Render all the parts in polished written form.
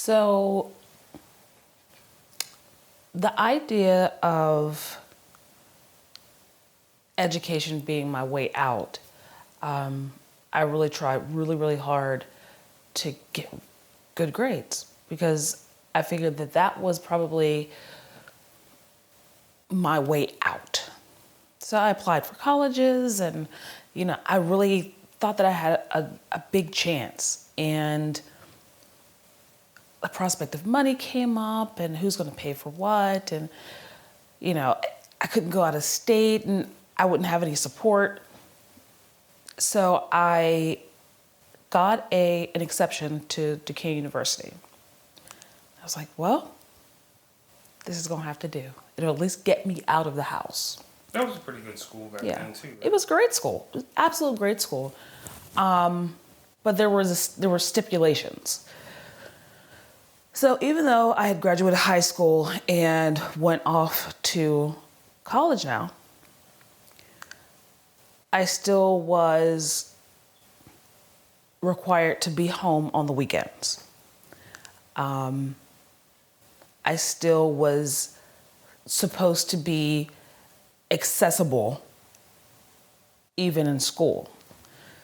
So the idea of education being my way out, I really tried really hard to get good grades because I figured that that was probably my way out. So I applied for colleges and, I really thought that I had a big chance. And the prospect of money came up and who's going to pay for what. And, I couldn't go out of state and I wouldn't have any support. So I got an exception to Duquesne University. I was like, well, this is going to have to do. It'll at least get me out of the house. That was a pretty good school back then, too. Right? It was great school. It was absolute great school. But there were stipulations. So even though I had graduated high school and went off to college now, I still was required to be home on the weekends. I still was supposed to be accessible even in school.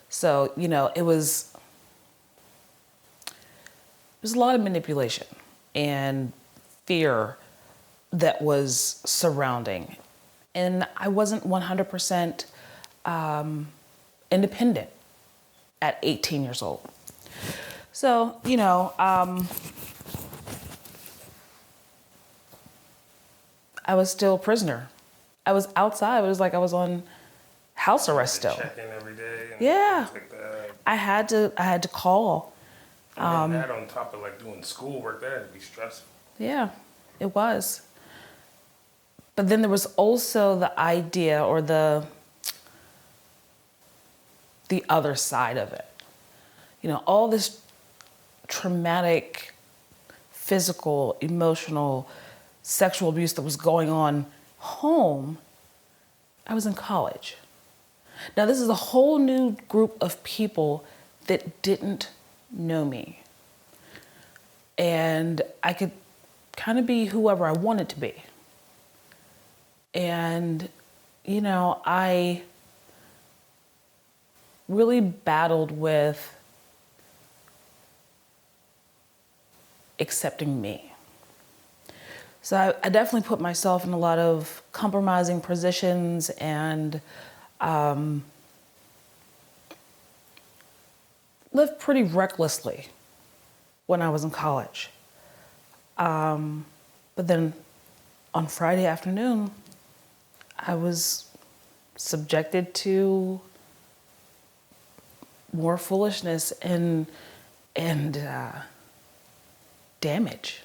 So, it was a lot of manipulation and fear that was surrounding. And I wasn't 100% independent at 18 years old. So, I was still a prisoner. I was outside. It was like I was on house arrest still. Check in every day. And Yeah. things like that. I had to call. And that on top of doing schoolwork, that had to be stressful. Yeah, it was. But then there was also the idea or the other side of it. All this traumatic, physical, emotional, sexual abuse that was going on home. I was in college. Now, this is a whole new group of people that didn't know me. And I could kind of be whoever I wanted to be. And, I really battled with accepting me. So I definitely put myself in a lot of compromising positions and lived pretty recklessly when I was in college. But then on Friday afternoon, I was subjected to more foolishness and damage.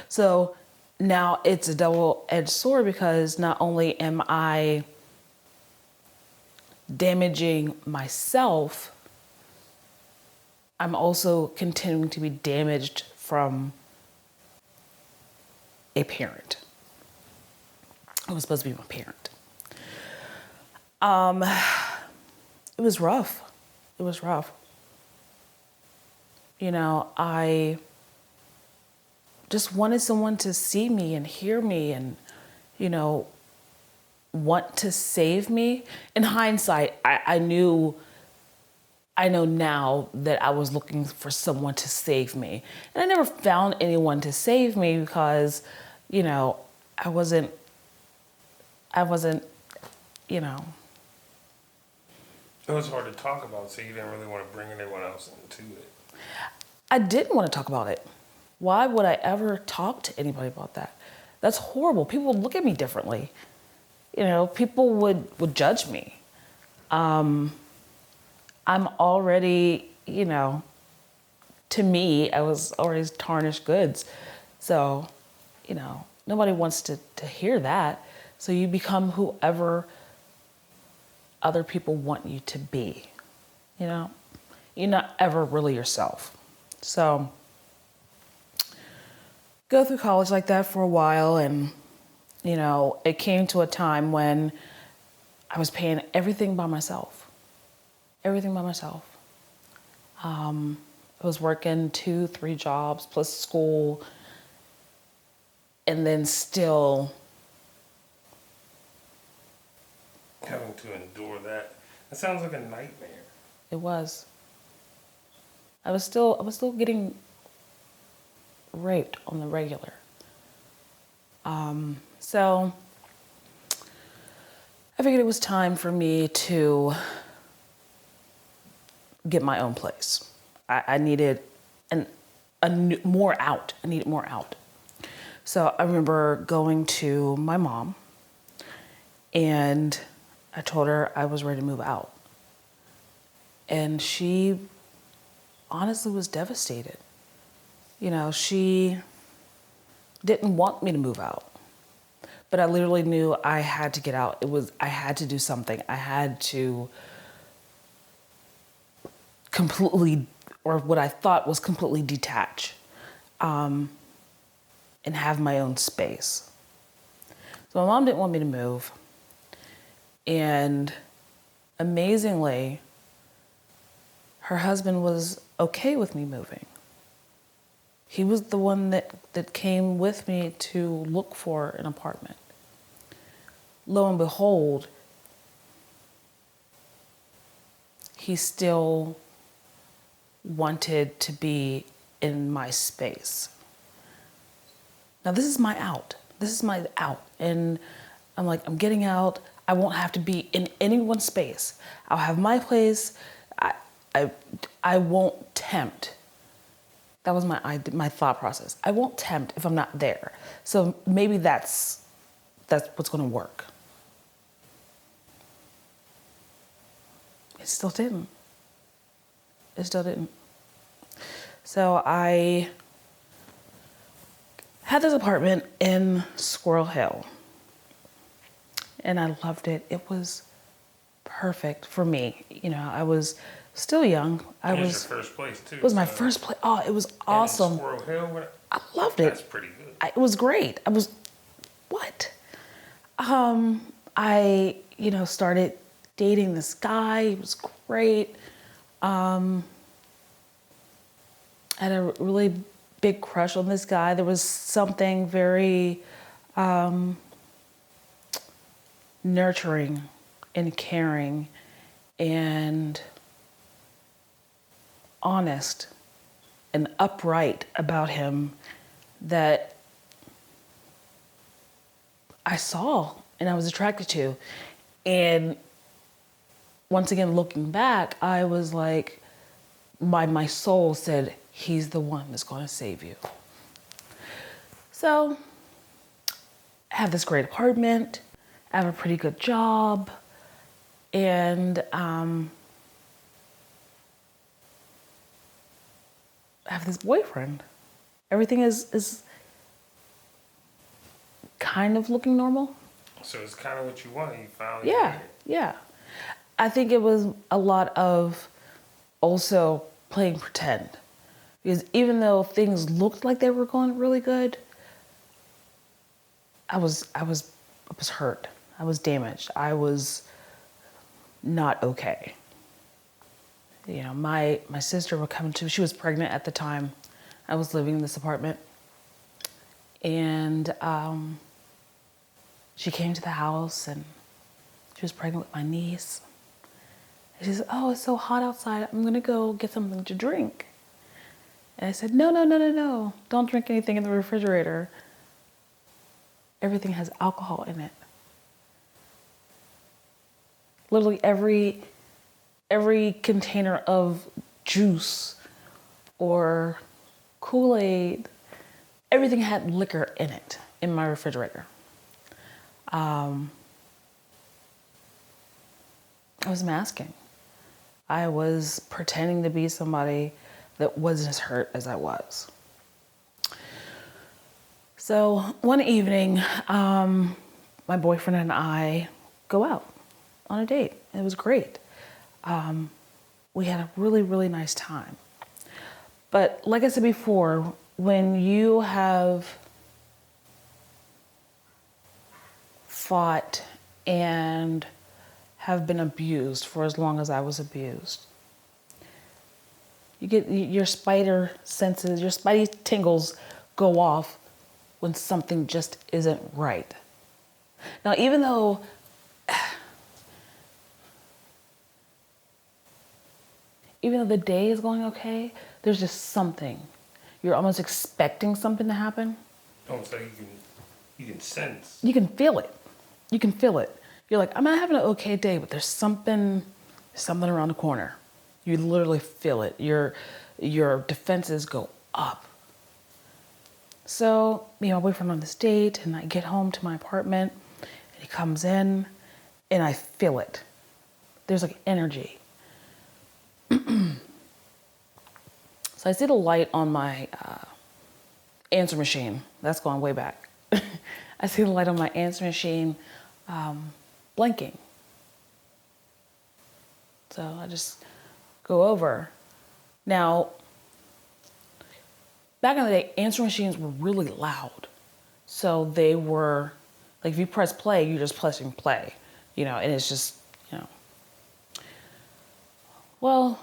So now it's a double-edged sword because not only am I damaging myself, I'm also continuing to be damaged from a parent. I was supposed to be my parent. It was rough. It was rough. I just wanted someone to see me and hear me and, want to save me. In hindsight, I know now that I was looking for someone to save me. And I never found anyone to save me because, I wasn't, It was hard to talk about, so you didn't really want to bring anyone else into it. I didn't want to talk about it. Why would I ever talk to anybody about that? That's horrible. People would look at me differently. People would judge me. I'm already, to me, I was already tarnished goods. So, nobody wants to hear that. So you become whoever other people want you to be. You're not ever really yourself. So go through college like that for a while, and it came to a time when I was paying everything by myself. I was working 2, 3 jobs plus school, and then still Having to endure that. That sounds like a nightmare. it was. I was still getting raped on the regular. So I figured it was time for me to get my own place. I needed more out. I needed more out. So I remember going to my mom and I told her I was ready to move out. And she honestly was devastated. You know, she didn't want me to move out. But I literally knew I had to get out. I had to do something. I had to completely, or what I thought was completely detach, and have my own space. So my mom didn't want me to move. And amazingly, her husband was okay with me moving. He was the one that came with me to look for an apartment. Lo and behold, he still wanted to be in my space. Now, this is my out. This is my out. And I'm like, I'm getting out. I won't have to be in anyone's space. I'll have my place. I won't tempt. That was my thought process. I won't tempt if I'm not there. So maybe that's what's going to work. It still didn't. It still didn't. So I had this apartment in Squirrel Hill, and I loved it. It was perfect for me. You know, I was still young. It was your first place too. It was my first place. Oh, it was awesome. And in Squirrel Hill, I loved it. That's pretty good. It was great. What? I started dating this guy. He was great. I had a really big crush on this guy. There was something very nurturing and caring and honest and upright about him that I saw and I was attracted to. And once again, looking back, I was like, my soul said, he's the one that's going to save you. So I have this great apartment. I have a pretty good job. And I have this boyfriend. Everything is kind of looking normal. So it's kind of what you wanted. You found Yeah. I think it was a lot of also playing pretend. Because even though things looked like they were going really good, I was hurt. I was damaged. I was not okay. You know, my sister would come to, she was pregnant at the time. I was living in this apartment. And she came to the house and she was pregnant with my niece. And she said, oh, it's so hot outside. I'm going to go get something to drink. And I said, no. Don't drink anything in the refrigerator. Everything has alcohol in it. Literally every container of juice or Kool-Aid, everything had liquor in it in my refrigerator. I was masking. I was pretending to be somebody that wasn't as hurt as I was. So one evening, my boyfriend and I go out on a date. It was great. We had a really, really nice time. But like I said before, when you have fought and have been abused for as long as I was abused, You get your spider senses, your spidey tingles go off when something just isn't right. Now, even though the day is going okay, there's just something. You're almost expecting something to happen. Almost like you can sense. You can feel it. You can feel it. You're like, I'm not having an okay day, but there's something around the corner. You literally feel it. Your defenses go up. So me and my boyfriend on this date, and I get home to my apartment, and he comes in, and I feel it. There's like energy. So I see the light on my answer machine. That's going way back. I see the light on my answer machine blinking. So I just go over. Now, back in the day, answer machines were really loud. So they were, like, if you press play, you're just pressing play, and it's just, Well,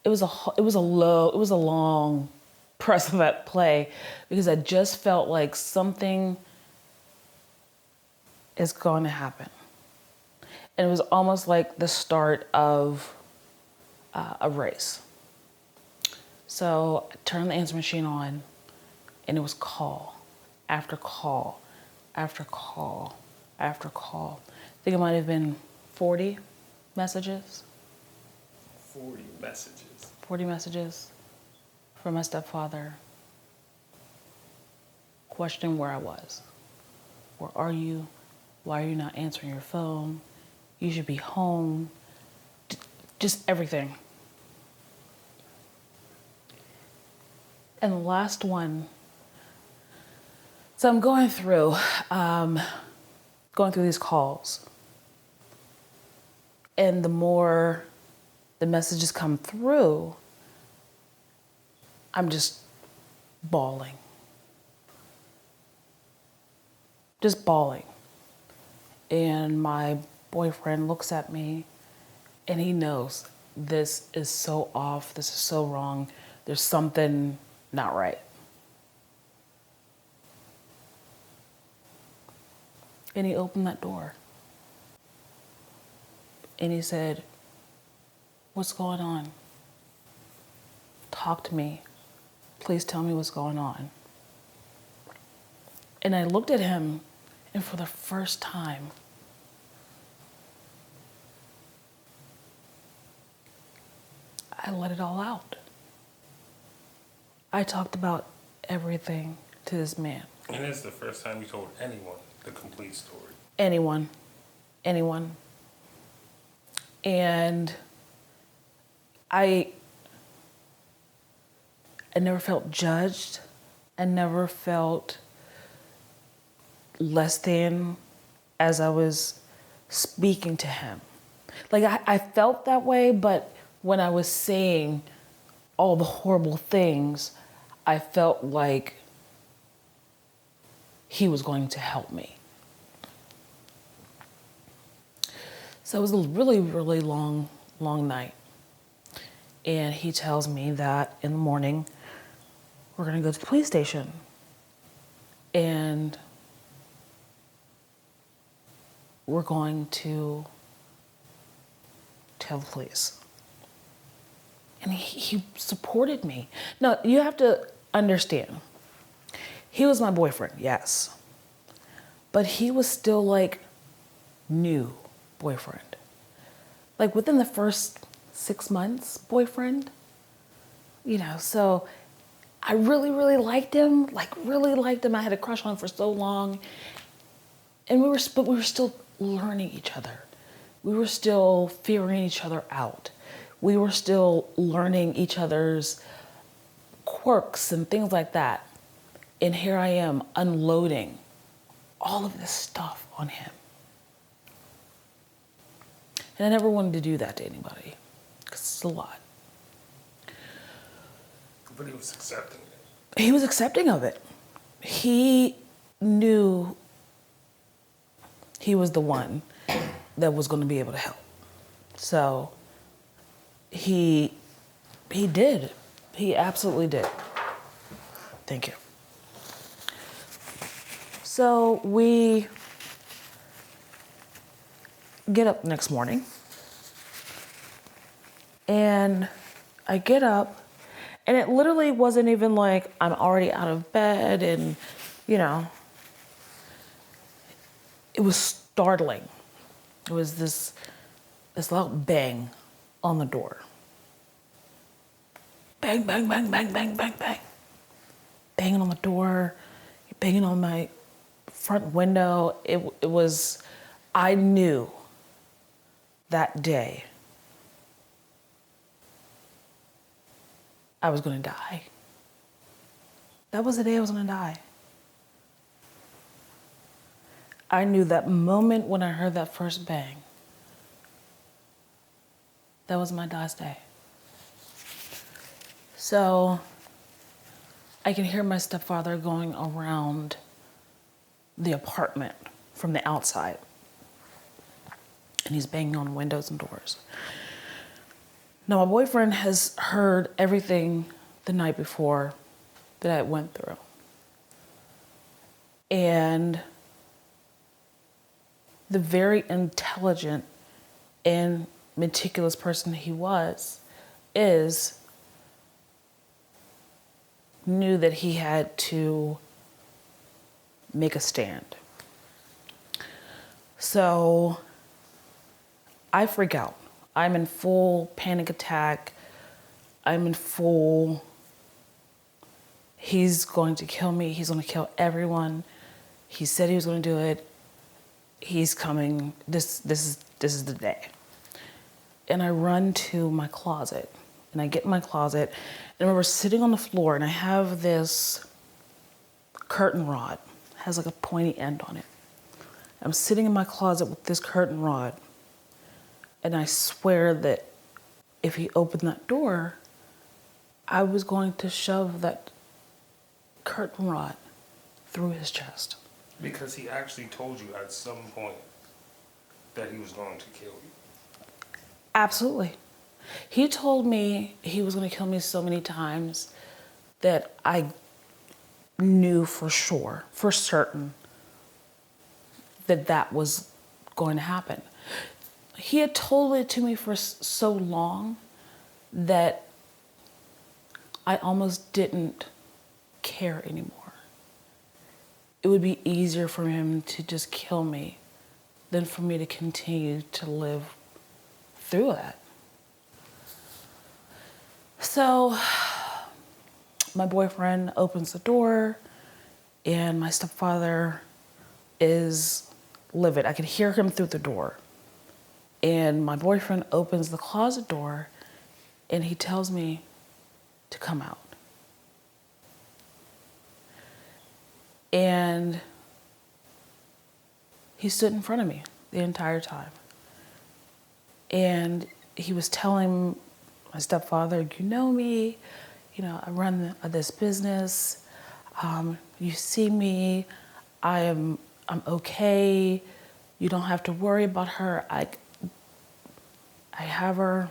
it was a long press of that play because I just felt like something is going to happen. And it was almost like the start of a race. So I turned the answer machine on, and it was call after call after call after call. I think it might have been 40 messages. 40 messages. 40 messages from my stepfather questioning where I was. Where are you? Why are you not answering your phone? You should be home. Just everything. And the last one, so I'm going through these calls. And the more the messages come through, I'm just bawling. Just bawling. And my boyfriend looks at me and he knows this is so off, this is so wrong, there's something not right. And he opened that door. And he said, "What's going on? Talk to me. Please tell me what's going on." And I looked at him, and for the first time, I let it all out. I talked about everything to this man. And it's the first time you told anyone the complete story. Anyone. And I never felt judged. I never felt less than as I was speaking to him. Like I felt that way, but when I was saying all the horrible things, I felt like he was going to help me. So it was a really, really long night. And he tells me that in the morning, we're going to go to the police station. And we're going to tell the police. And he supported me. Now, you have to understand, he was my boyfriend, yes. But he was still like new boyfriend. Like within the first 6 months, boyfriend. So I really, really liked him. I had a crush on him for so long. And we were still learning each other. We were still figuring each other out. We were still learning each other's quirks and things like that. And here I am unloading all of this stuff on him. And I never wanted to do that to anybody, because it's a lot. But he was accepting it. He was accepting of it. He knew he was the one that was going to be able to help. So he did. He absolutely did. Thank you. So we get up next morning, and I get up, and it literally wasn't even like I'm already out of bed, and you know, it was startling. It was this loud bang on the door. Bang, bang, bang, bang, bang, bang, bang. Banging on the door, banging on my front window. It was, I knew that day I was gonna die. That was the day I was gonna die. I knew that moment when I heard that first bang, that was my last day. So I can hear my stepfather going around the apartment from the outside. And he's banging on windows and doors. Now, my boyfriend has heard everything the night before that I went through. And the very intelligent and meticulous person he knew that he had to make a stand. So I freak out. I'm in full panic attack. I'm in full, he's going to kill me. He's going to kill everyone. He said he was going to do it. He's coming. This is the day. And I run to my closet, and I get in my closet, and I remember sitting on the floor, and I have this curtain rod, it has like a pointy end on it. I'm sitting in my closet with this curtain rod, and I swear that if he opened that door, I was going to shove that curtain rod through his chest. Because he actually told you at some point that he was going to kill you. Absolutely. He told me he was going to kill me so many times that I knew for sure, for certain, that that was going to happen. He had told it to me for so long that I almost didn't care anymore. It would be easier for him to just kill me than for me to continue to live through that. So my boyfriend opens the door, and my stepfather is livid. I could hear him through the door. And my boyfriend opens the closet door, and he tells me to come out. And he stood in front of me the entire time. And he was telling my stepfather, you know me, I run this business. You see me, I'm okay. You don't have to worry about her. I have her.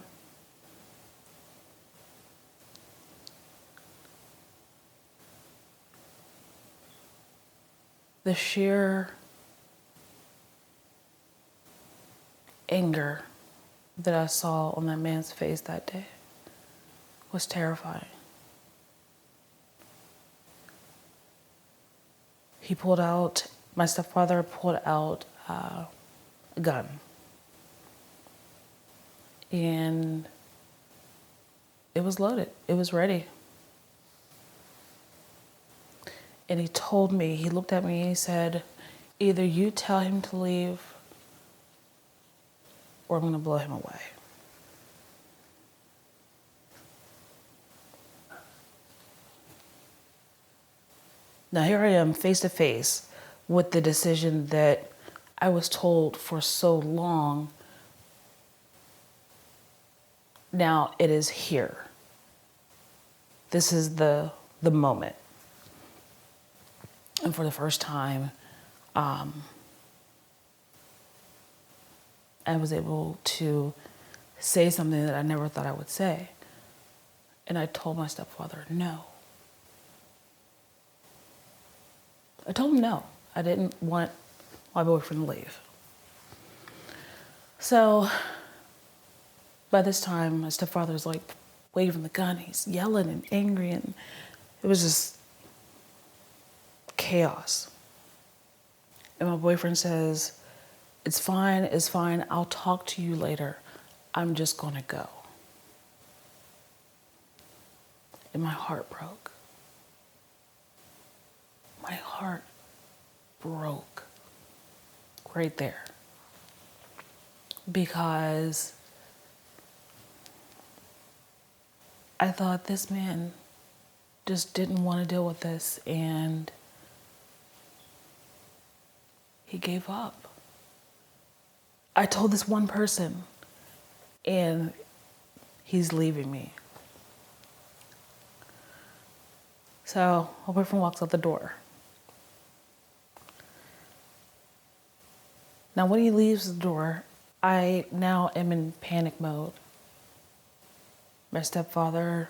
The sheer anger that I saw on that man's face that day was terrifying. My stepfather pulled out a gun. And it was loaded. It was ready. And he looked at me and he said, either you tell him to leave or I'm going to blow him away. Now here I am face to face with the decision that I was told for so long. Now it is here. This is the moment. And for the first time, I was able to say something that I never thought I would say. And I told my stepfather no. I told him no. I didn't want my boyfriend to leave. So by this time, my stepfather's like waving the gun. He's yelling and angry, and it was just chaos. And my boyfriend says, it's fine, I'll talk to you later. I'm just gonna go. And my heart broke. My heart broke right there. Because I thought this man just didn't want to deal with this, and he gave up. I told this one person, and he's leaving me. So my boyfriend walks out the door. Now when he leaves the door, I now am in panic mode. My stepfather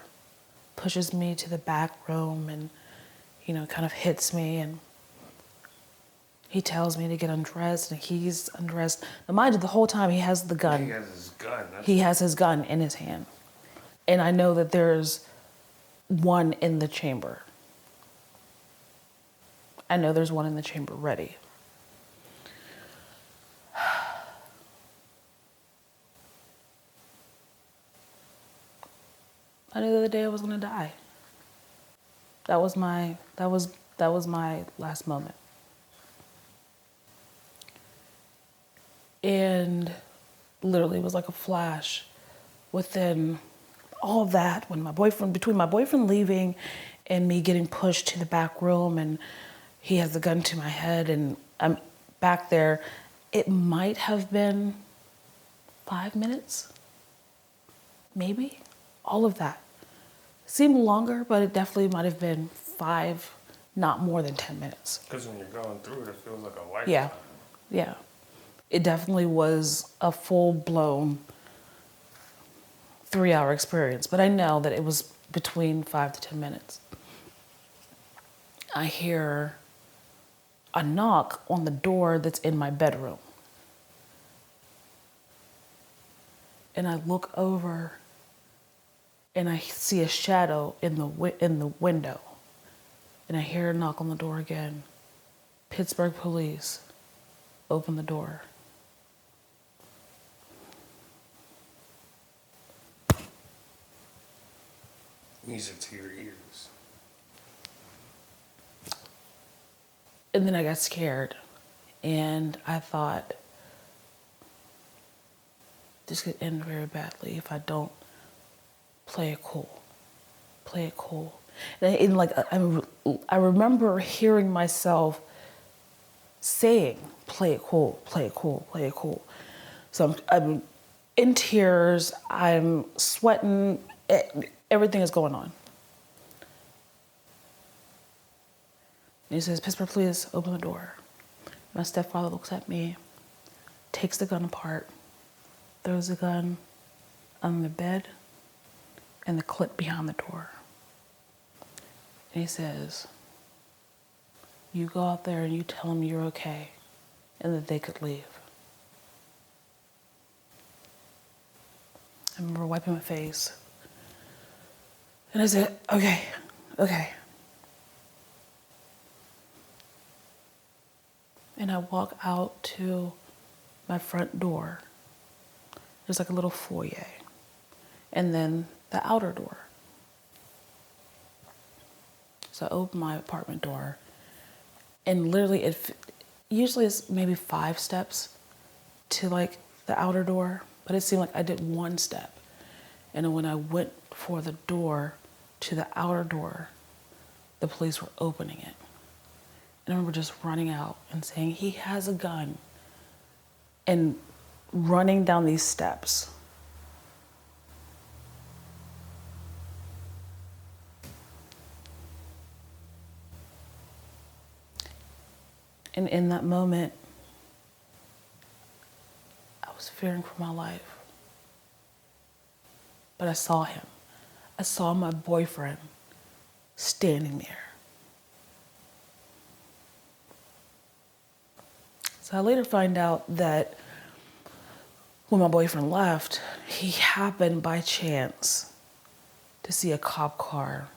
pushes me to the back room and, kind of hits me, and he tells me to get undressed, and he's undressed. Now mind you, the whole time he has the gun. He has his gun. He has his gun in his hand. And I know that there's one in the chamber. I know there's one in the chamber ready. I knew the day I was gonna die. That was my last moment. And literally it was like a flash. Within all that, between my boyfriend leaving and me getting pushed to the back room, and he has the gun to my head and I'm back there, it might have been 5 minutes, maybe, all of that. Seemed longer, but it definitely might have been 5, not more than 10 minutes. Because when you're going through it, it feels like a lifetime. Yeah. It definitely was a full-blown 3-hour experience, but I know that it was between 5 to 10 minutes. I hear a knock on the door that's in my bedroom. And I look over and I see a shadow in the window. And I hear a knock on the door again. Pittsburgh police. Open the door. Music to your ears. And then I got scared. And I thought, this could end very badly if I don't play it cool. Play it cool. And I remember hearing myself saying, play it cool, play it cool, play it cool. So I'm in tears, I'm sweating, everything is going on. And he says, Pittsburgh, please open the door. My stepfather looks at me, takes the gun apart, throws the gun on the bed and the clip behind the door. And he says, you go out there and you tell them you're okay and that they could leave. I remember wiping my face. And I said, okay. And I walk out to my front door. There's like a little foyer. And then the outer door. So I open my apartment door. And literally, usually it's maybe 5 steps to like the outer door. But it seemed like I did 1 step. And when I went for the door to the outer door, the police were opening it. And I remember just running out and saying, he has a gun. And running down these steps. And in that moment, I was fearing for my life. but I saw him. I saw my boyfriend standing there. So I later find out that when my boyfriend left, he happened by chance to see a cop car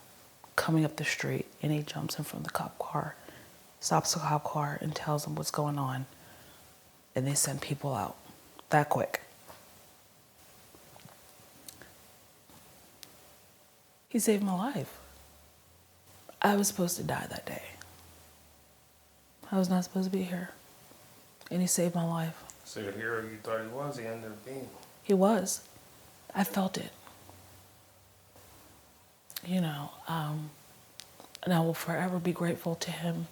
coming up the street, and he jumps in front of the cop car, stops the cop car, and tells them what's going on. And they send people out that quick. He saved my life. I was supposed to die that day. I was not supposed to be here. And he saved my life. So the hero you thought he was, he ended up being. He was. I felt it. You know, and I will forever be grateful to him.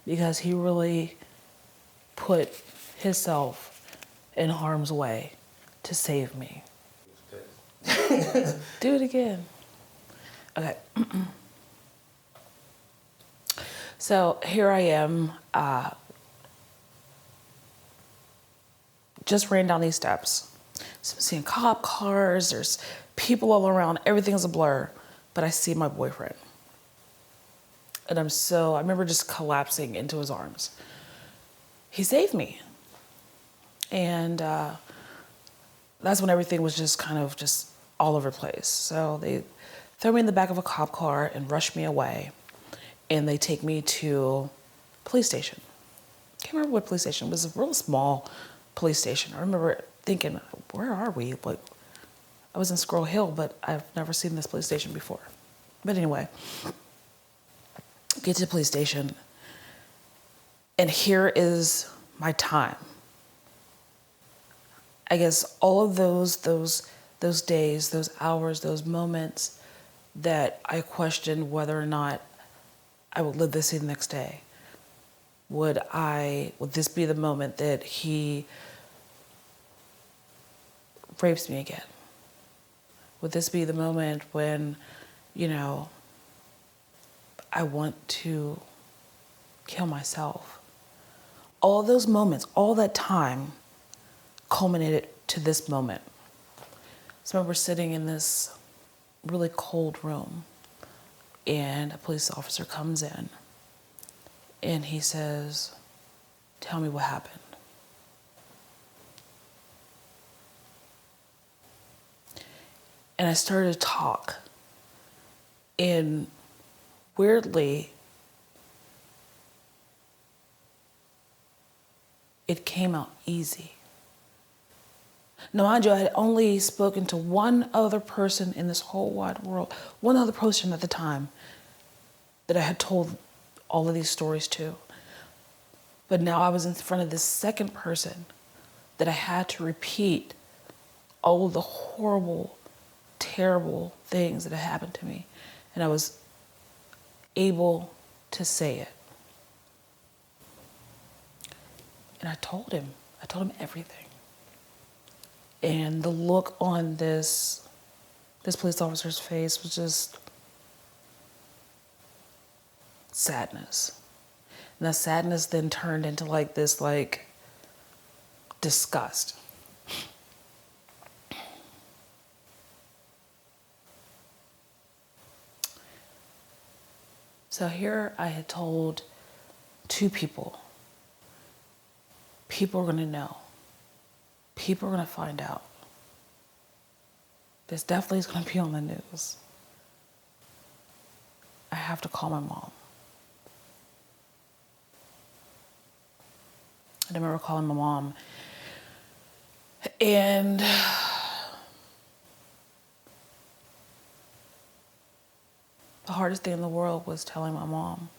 Because he really put himself in harm's way to save me. Do it again. Okay. So here I am, just ran down these steps. So I'm seeing cop cars, there's people all around, everything's a blur, but I see my boyfriend. And I remember just collapsing into his arms. He saved me. And that's when everything was just kind of just all over the place. So they throw me in the back of a cop car and rush me away. And they take me to police station. Can't remember what police station. It was a real small police station. I remember thinking, where are we? Like, I was in Squirrel Hill, but I've never seen this police station before. But anyway, get to the police station, and here is my time. I guess all of those days, those hours, those moments that I questioned whether or not I would live to see the next day. Would this be the moment that he rapes me again? Would this be the moment when, I want to kill myself? All those moments, all that time culminated to this moment. So I remember sitting in this really cold room, and a police officer comes in and he says, "Tell me what happened." And I started to talk, and weirdly, it came out easy. Now, mind you, I had only spoken to one other person in this whole wide world, one other person at the time that I had told all of these stories to. But now I was in front of this second person that I had to repeat all of the horrible, terrible things that had happened to me. And I was able to say it. And I told him everything. And the look on this police officer's face was just sadness. And that sadness then turned into this disgust. So here I had told two people. People are going to know. People are going to find out. This definitely is going to be on the news. I have to call my mom. I remember calling my mom, and the hardest thing in the world was telling my mom.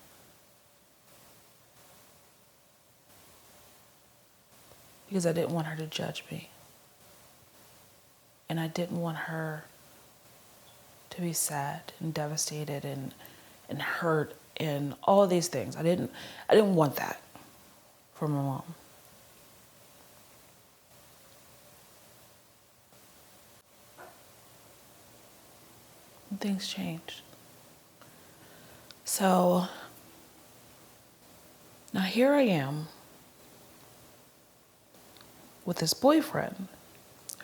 Because I didn't want her to judge me. And I didn't want her to be sad and devastated and hurt and all of these things. I didn't want that for my mom. And things changed. So now here I am with this boyfriend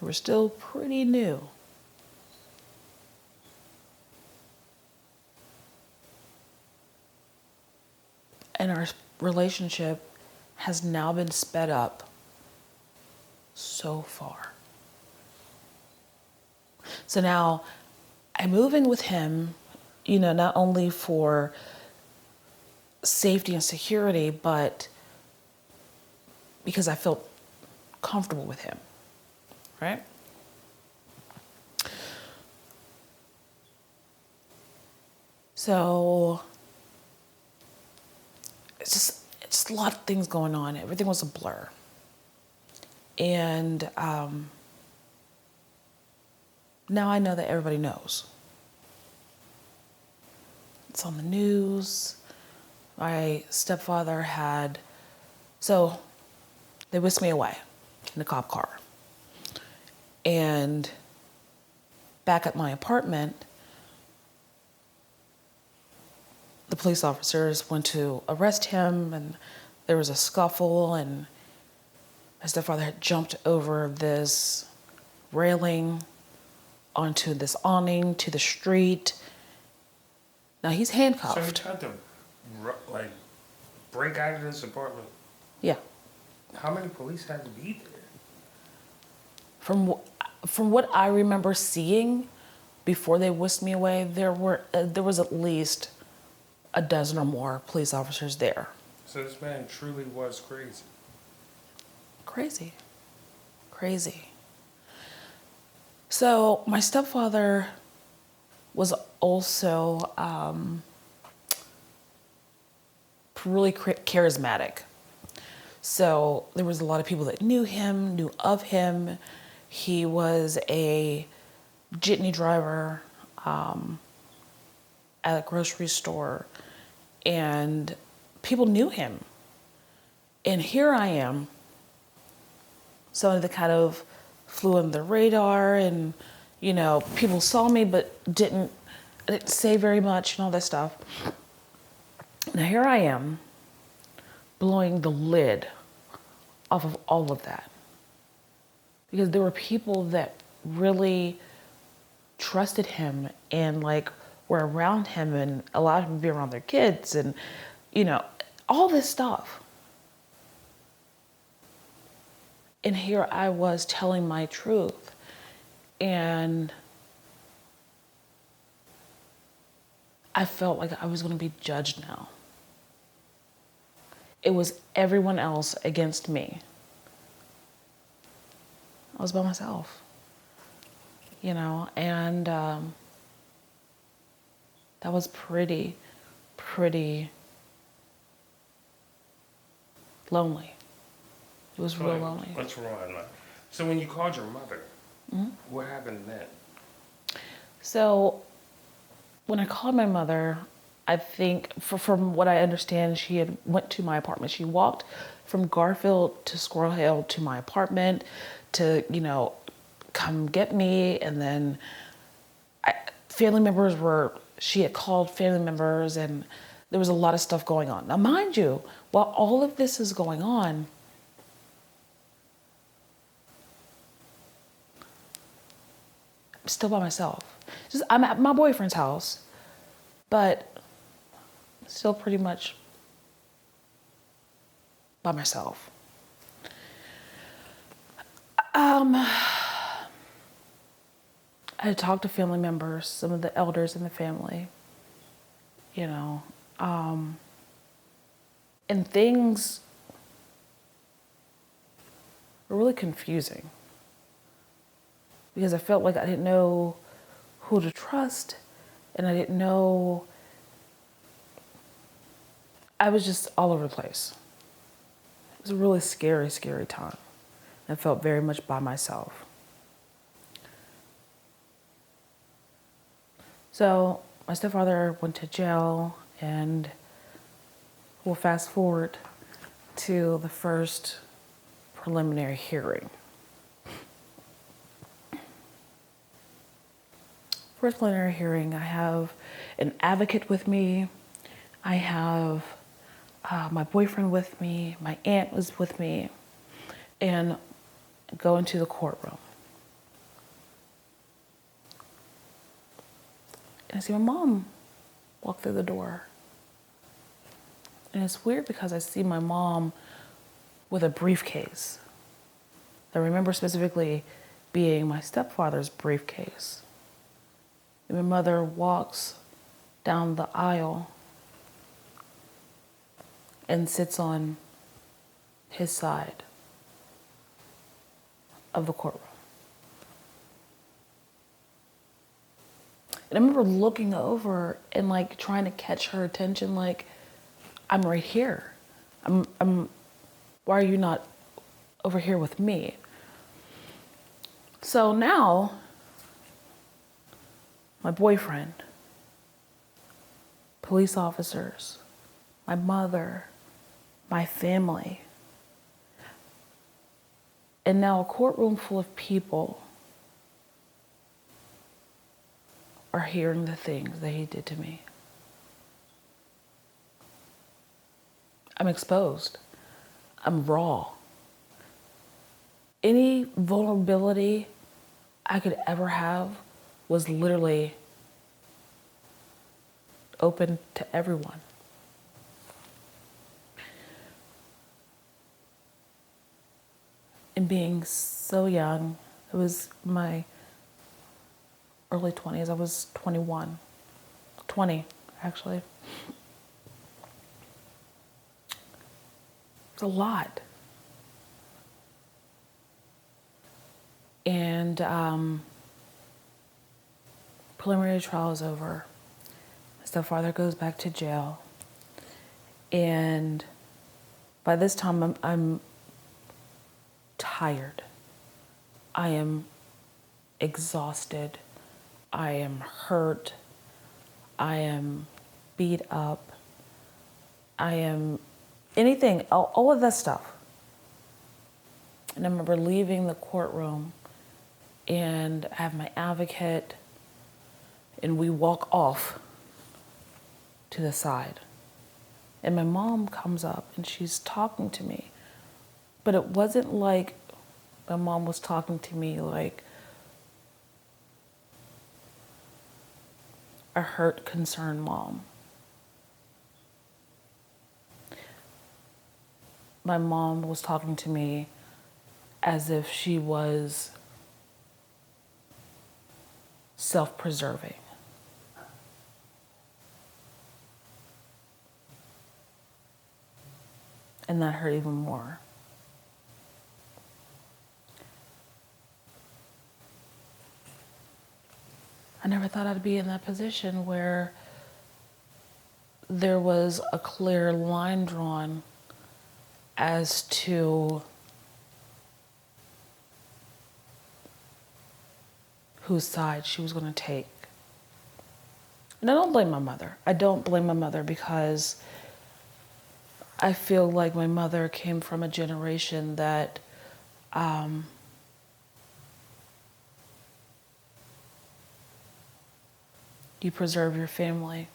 who were still pretty new. And our relationship has now been sped up so far. So now I move in with him, not only for safety and security, but because I felt comfortable with him, right? So it's just a lot of things going on. Everything was a blur. And now I know that everybody knows. It's on the news. My stepfather so they whisked me away in a cop car. And back at my apartment, the police officers went to arrest him, and there was a scuffle, and my stepfather had jumped over this railing onto this awning to the street. Now he's So he handcuffed. tried to, break out of this apartment. Yeah. How many police had to be there? From what I remember seeing before they whisked me away, there was at least a dozen or more police officers there. So this man truly was crazy. Crazy. So my stepfather was also really charismatic. So there was a lot of people that knew of him. He was a jitney driver at a grocery store, and people knew him. And here I am, somebody that kind of flew under the radar, and people saw me but didn't say very much and all that stuff. Now here I am, blowing the lid off of all of that, because there were people that really trusted him and were around him and allowed him to be around their kids and all this stuff. And here I was telling my truth, and I felt like I was going to be judged now. It was everyone else against me. I was by myself, and that was pretty lonely. It was real lonely. What's wrong? So when you called your mother, what happened then? So when I called my mother, I think, from what I understand, she had went to my apartment. She walked from Garfield to Squirrel Hill to my apartment to, come get me. And then she had called family members, and there was a lot of stuff going on. Now, mind you, while all of this is going on, I'm still by myself. I'm at my boyfriend's house, but still pretty much by myself. I had talked to family members, some of the elders in the family, and things were really confusing because I felt like I didn't know who to trust, and I didn't know. I was just all over the place. It was a really scary time. I felt very much by myself. So my stepfather went to jail, and we'll fast forward to the first preliminary hearing. First preliminary hearing, I have an advocate with me. I have my boyfriend with me. My aunt was with me, and go into the courtroom. And I see my mom walk through the door. And it's weird because I see my mom with a briefcase. I remember specifically being my stepfather's briefcase. And my mother walks down the aisle and sits on his side of the courtroom. And I remember looking over and like trying to catch her attention, like, I'm right here. Why are you not over here with me? So now, my boyfriend, police officers, my mother, my family, and now a courtroom full of people are hearing the things that he did to me. I'm exposed. I'm raw. Any vulnerability I could ever have was literally open to everyone. And being so young, it was my early 20s. I was 20 actually. It's a lot. And preliminary trial is over. My stepfather goes back to jail. And by this time, I'm tired. I am exhausted. I am hurt. I am beat up. I am anything, all of that stuff. And I remember leaving the courtroom and I have my advocate and we walk off to the side. And my mom comes up and she's talking to me. But it wasn't like my mom was talking to me like a hurt, concerned mom. My mom was talking to me as if she was self-preserving. And that hurt even more. I never thought I'd be in that position where there was a clear line drawn as to whose side she was going to take. And I don't blame my mother. I don't blame my mother because I feel like my mother came from a generation that you preserve your family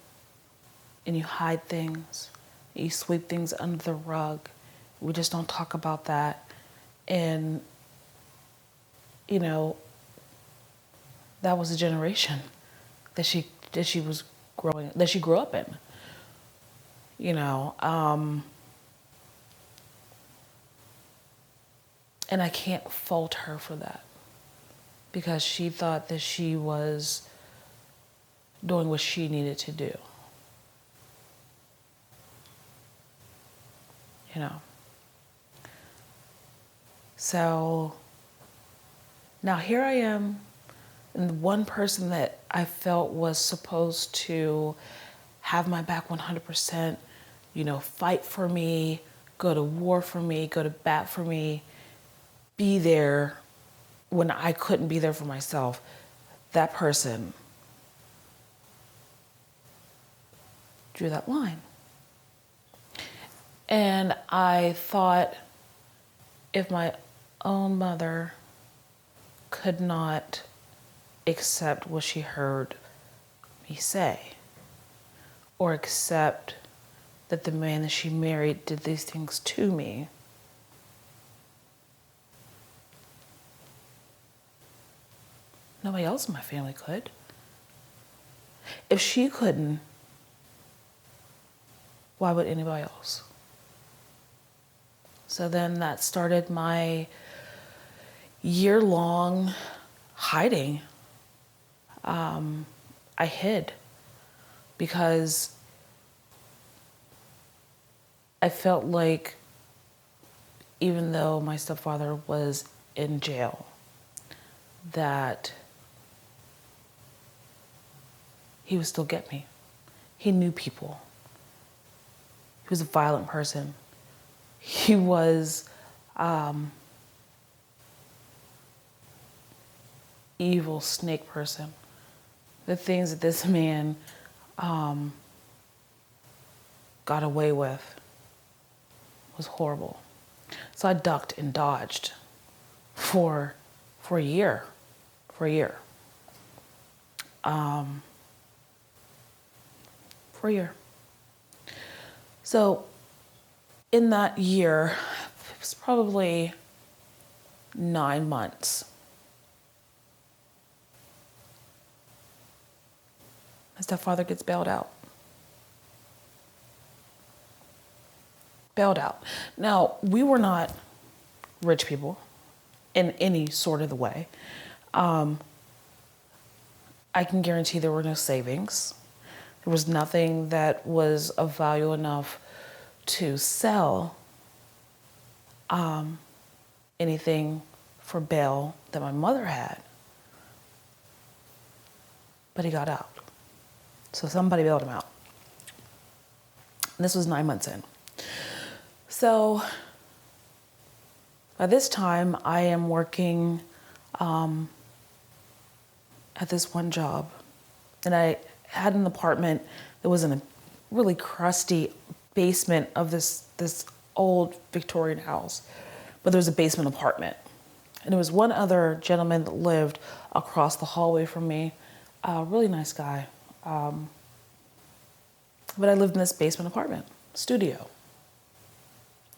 and you hide things, you sweep things under the rug. We just don't talk about that. And, you know, that was a generation that she grew up in. You know, and I can't fault her for that because she thought that she was doing what she needed to do. You know. So now here I am, and the one person that I felt was supposed to have my back 100%, you know, fight for me, go to war for me, go to bat for me, be there when I couldn't be there for myself. That person drew that line. And I thought if my own mother could not accept what she heard me say, or accept that the man that she married did these things to me, nobody else in my family could. If she couldn't, why would anybody else? So then that started my year-long hiding. I hid because I felt like even though my stepfather was in jail, that he would still get me. He knew people. He was a violent person. He was evil snake person. The things that this man got away with was horrible. So I ducked and dodged for a year. For a year. So in that year, it was probably 9 months. My stepfather gets bailed out. Bailed out. Now, we were not rich people in any sort of the way. I can guarantee there were no savings. There was nothing that was of value enough to sell anything for bail that my mother had. But he got out. So somebody bailed him out. And this was 9 months in. So by this time, I am working at this one job. And I had an apartment that was in a really crusty basement of this old Victorian house. But there was a basement apartment. And there was one other gentleman that lived across the hallway from me, a really nice guy. But I lived in this basement apartment, studio.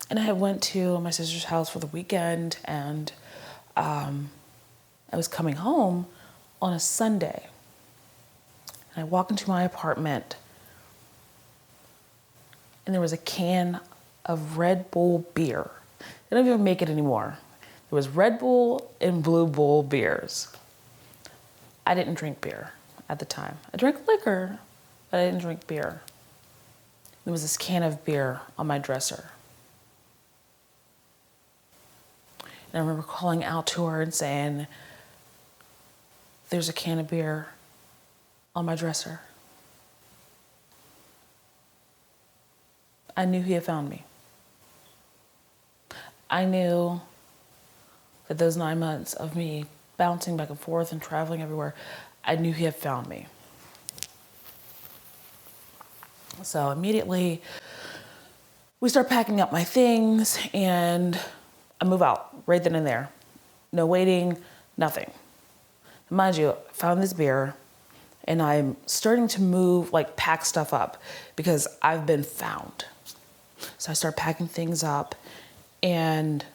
And I had went to my sister's house for the weekend, and I was coming home on a Sunday. And I walk into my apartment, and there was a can of Red Bull beer. They don't even make it anymore. There was Red Bull and Blue Bull beers. I didn't drink beer at the time. I drank liquor, but I didn't drink beer. There was this can of beer on my dresser. And I remember calling out to her and saying, "There's a can of beer on my dresser." I knew he had found me. I knew that those 9 months of me bouncing back and forth and traveling everywhere, I knew he had found me. So immediately, we start packing up my things, and I move out right then and there. No waiting, nothing. Mind you, I found this beer, and I'm starting to move, like pack stuff up, because I've been found. So I start packing things up, and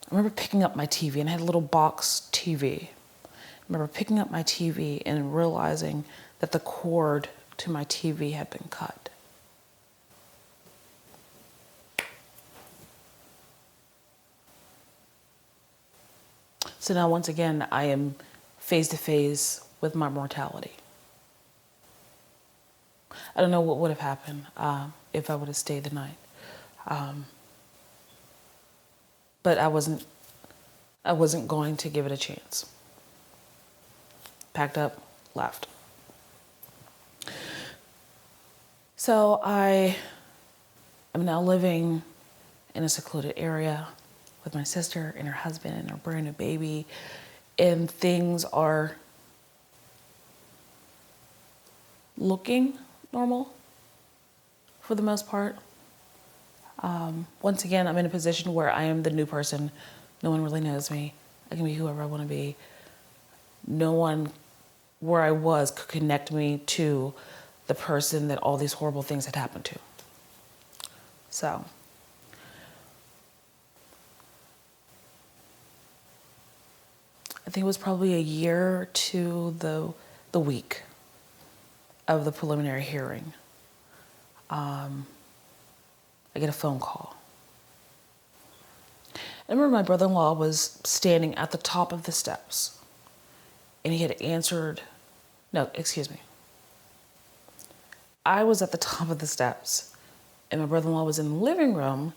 I remember picking up my TV, and I had a little box TV. I remember picking up my TV and realizing that the cord to my TV had been cut. So now once again, I am face to face with my mortality. I don't know what would have happened if I would have stayed the night. But I wasn't going to give it a chance. Packed up, left. So I am now living in a secluded area with my sister and her husband and her brand new baby, and things are looking normal for the most part. Once again, I'm in a position where I am the new person. No one really knows me. I can be whoever I want to be. No one where I was could connect me to the person that all these horrible things had happened to. So I think it was probably a year to the week of the preliminary hearing, I get a phone call. I remember my brother-in-law was standing at the top of the steps, and he had answered, no, excuse me. I was at the top of the steps, and my brother-in-law was in the living room,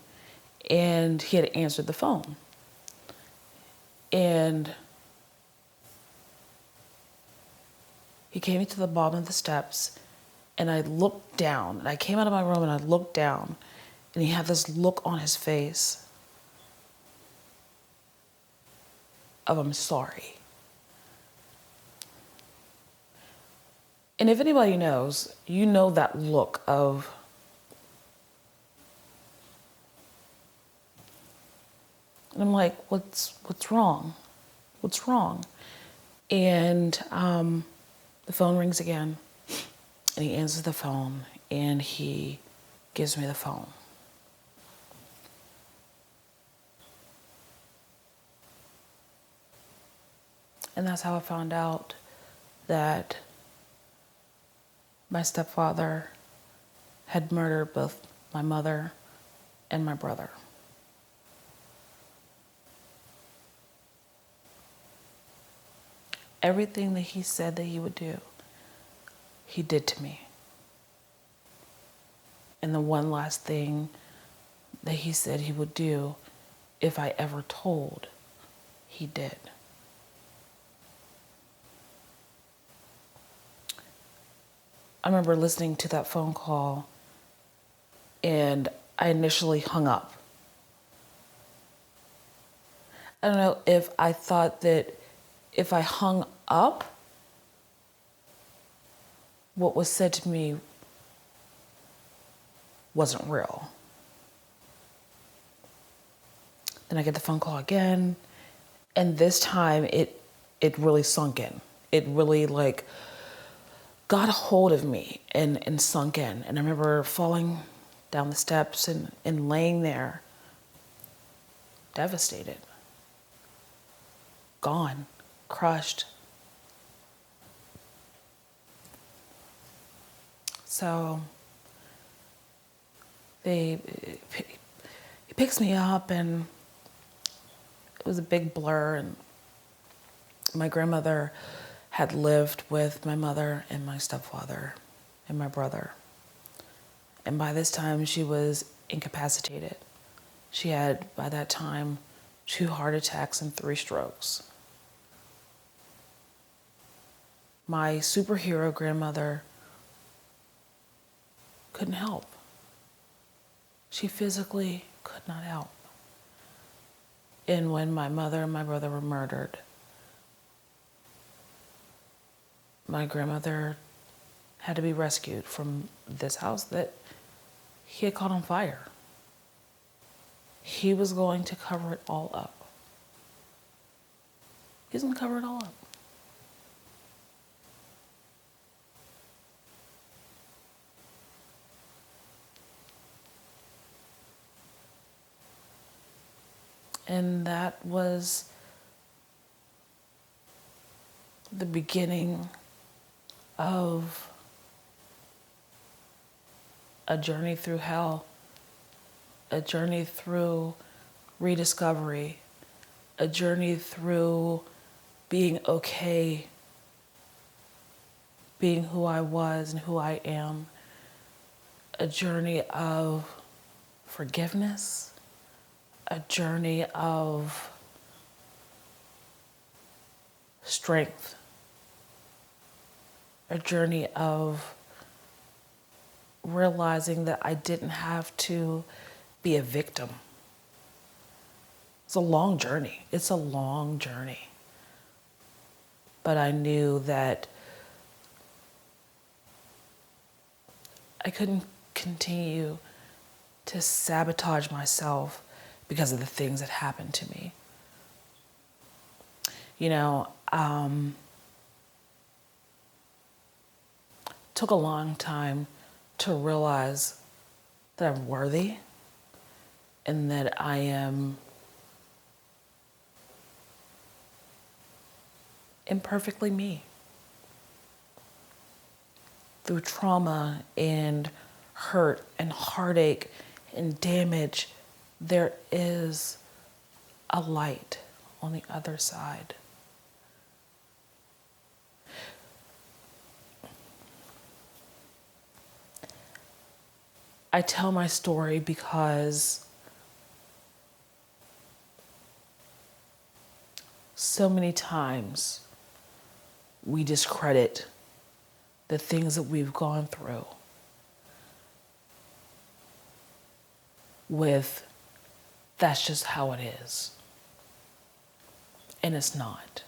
and he had answered the phone. And he came to the bottom of the steps, and I looked down, and I came out of my room and I looked down, and he had this look on his face of I'm sorry. And if anybody knows, you know that look of and I'm like, what's wrong? What's wrong? And the phone rings again, and he answers the phone, and he gives me the phone. And that's how I found out that my stepfather had murdered both my mother and my brother. Everything that he said that he would do, he did to me. And the one last thing that he said he would do, if I ever told, he did. I remember listening to that phone call, and I initially hung up. I don't know if I thought that if I hung up, what was said to me wasn't real. Then I get the phone call again, and this time it really sunk in. It really got a hold of me and sunk in. And I remember falling down the steps and laying there, devastated, gone, crushed. So he picks me up, and it was a big blur. And my grandmother had lived with my mother and my stepfather and my brother. And by this time, she was incapacitated. She had, by that time, 2 heart attacks and 3 strokes. My superhero grandmother couldn't help. She physically could not help. And when my mother and my brother were murdered, my grandmother had to be rescued from this house that he had caught on fire. He was going to cover it all up. He's going to cover it all up. And that was the beginning of a journey through hell, a journey through rediscovery, a journey through being okay, being who I was and who I am, a journey of forgiveness, a journey of strength, a journey of realizing that I didn't have to be a victim. It's a long journey. It's a long journey. But I knew that I couldn't continue to sabotage myself because of the things that happened to me. Took a long time to realize that I'm worthy and that I am imperfectly me. through trauma and hurt and heartache and damage, there is a light on the other side. I tell my story because so many times we discredit the things that we've gone through with, that's just how it is. And it's not.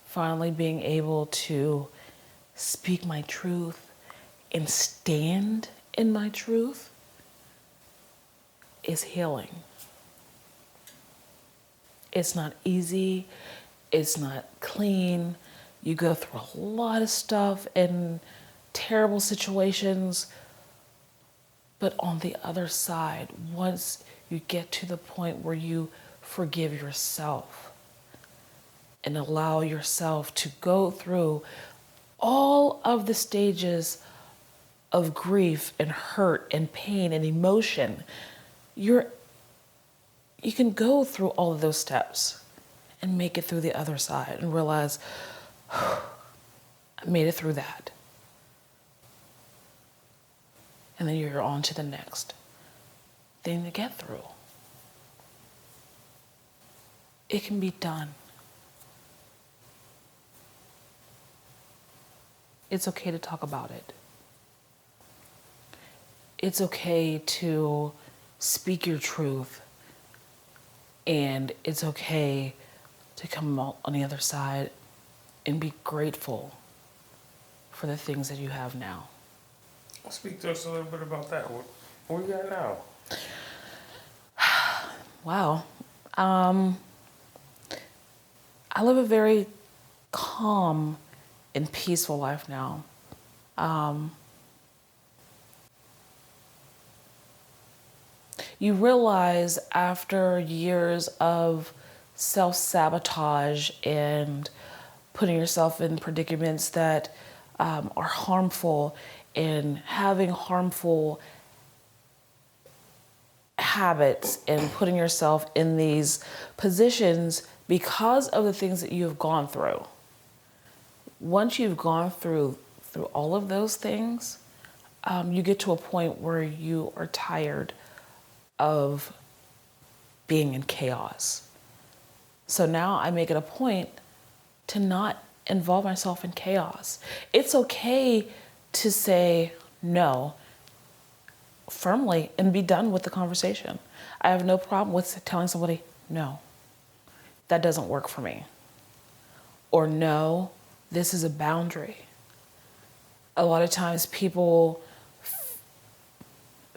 Finally being able to speak my truth and stand in my truth is healing. It's not easy. It's not clean. You go through a lot of stuff and terrible situations. But on the other side, once you get to the point where you forgive yourself and allow yourself to go through all of the stages of grief and hurt and pain and emotion, you can go through all of those steps and make it through the other side and realize, I made it through that. And then you're on to the next thing to get through. It can be done. It's okay to talk about it. It's okay to speak your truth. And it's okay to come out on the other side and be grateful for the things that you have now. Speak to us a little bit about that. What we got now? Wow. I live a very calm and peaceful life now. You realize after years of self-sabotage and putting yourself in predicaments that are harmful and having harmful habits and putting yourself in these positions because of the things that you have gone through. Once you've gone through all of those things, you get to a point where you are tired of being in chaos. So now I make it a point to not involve myself in chaos. It's okay to say no firmly and be done with the conversation. I have no problem with telling somebody, no, that doesn't work for me. Or no, this is a boundary. A lot of times people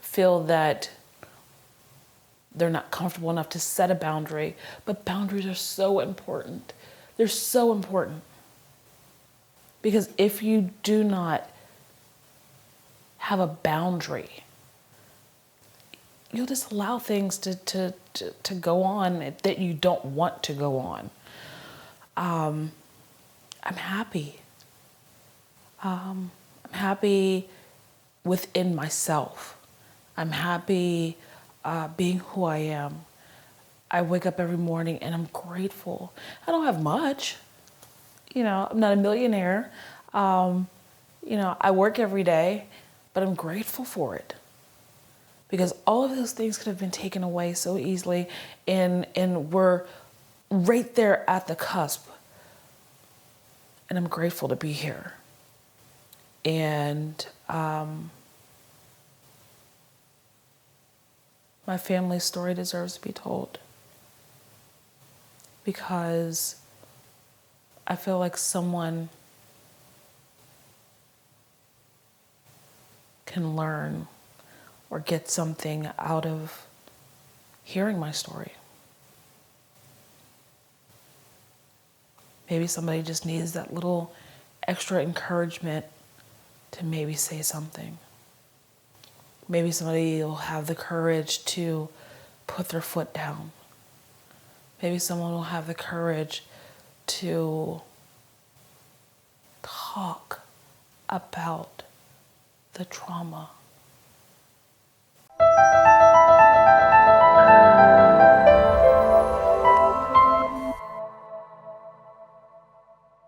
feel that they're not comfortable enough to set a boundary, but boundaries are so important. They're so important. Because if you do not have a boundary, you'll just allow things to go on that you don't want to go on. I'm happy. I'm happy within myself. I'm happy being who I am. I wake up every morning and I'm grateful. I don't have much. You know, I'm not a millionaire. You know, I work every day, but I'm grateful for it. Because all of those things could have been taken away so easily, and we're right there at the cusp. And I'm grateful to be here. And my family's story deserves to be told. Because I feel like someone can learn or get something out of hearing my story. Maybe somebody just needs that little extra encouragement to maybe say something. Maybe somebody will have the courage to put their foot down. Maybe someone will have the courage to talk about the trauma